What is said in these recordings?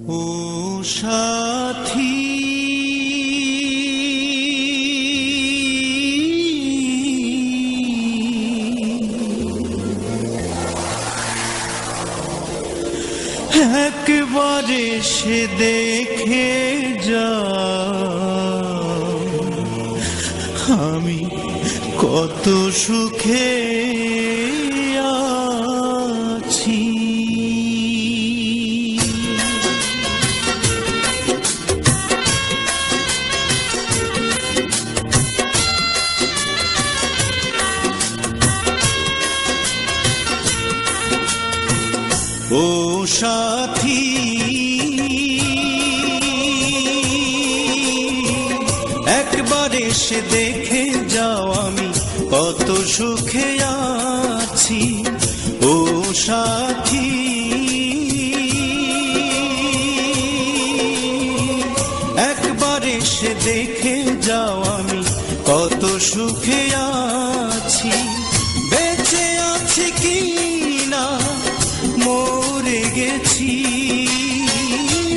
ও সাথী একবারে সে দেখে যা আমি কত সুখে আছি। ও সাথী একবার এসে দেখে যাও আমি কত সুখে আছি। ও সাথী একবার এসে দেখে যাও আমি কত সুখে আছি। বেঁচে আছি কি না মরে গেছি,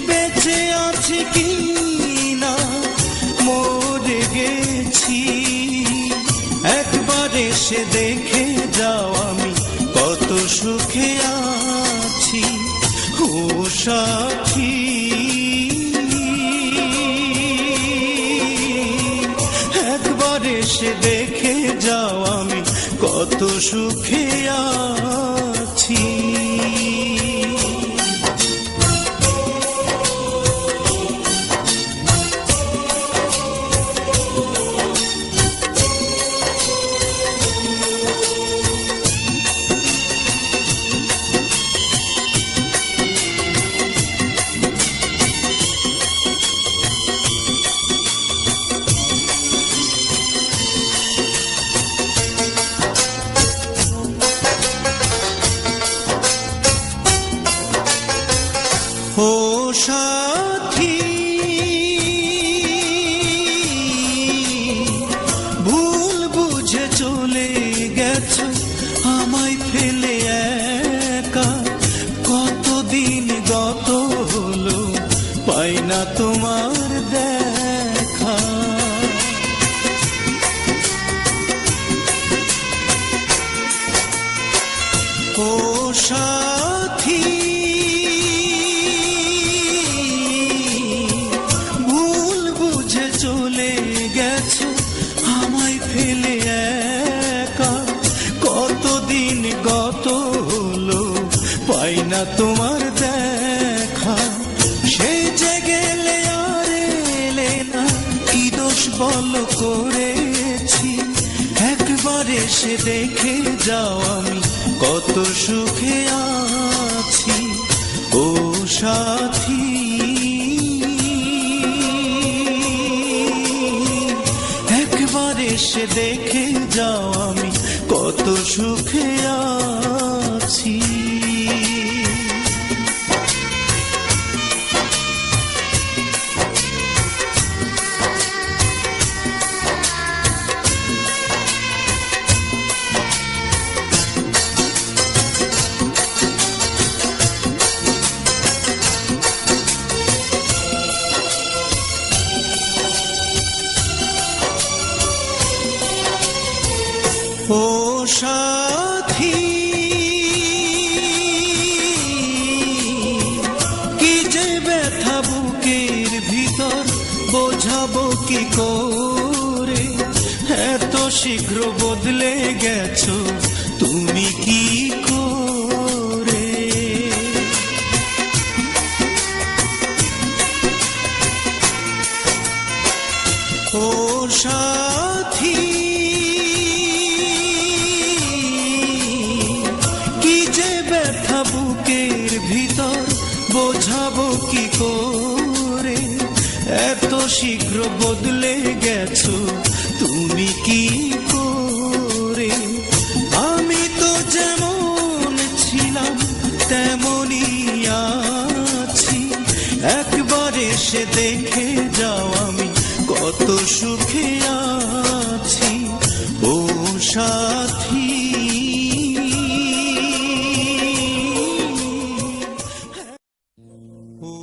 বেঁচে আছি কি না মরে গেছি। একবার এসে দেখে যাও আমি কত সুখে আছি। ও সাথী একবার এসে দেখে যাও আমি কত সুখে আছি। ও সাথী ভুল বুঝে চলে গেছো আমায় ফেলে একা। কতদিন গত হলো পাই না তোমার দেখা। ও সাথী চলে গেছো আমায় ফেলে একা। কতদিন গত হলো পাই না তোমার দেখা। সেই যে গেলে আর এলে না কি দোষ বল করেছি। একবার এসে দেখে যাও আমি কত সুখে আছি। ও সাথী এসে দেখে যাও আমি কত সুখে আছি। ও সাথী কি যে ব্যথা বুকের ভিতর বোঝাবো কি করে। এত শীঘ্র বদলে গেছো তুমি কি করে। ও সাথী বুকের ভিতর বোঝাবো কি করে। এত শীঘ্র বদলে গেছো তুমি কি করে। আমি তো যেমন ছিলাম তেমনই আছি। একবার এসে দেখে যাও আমি কত সুখে আছি। ও সাথী ও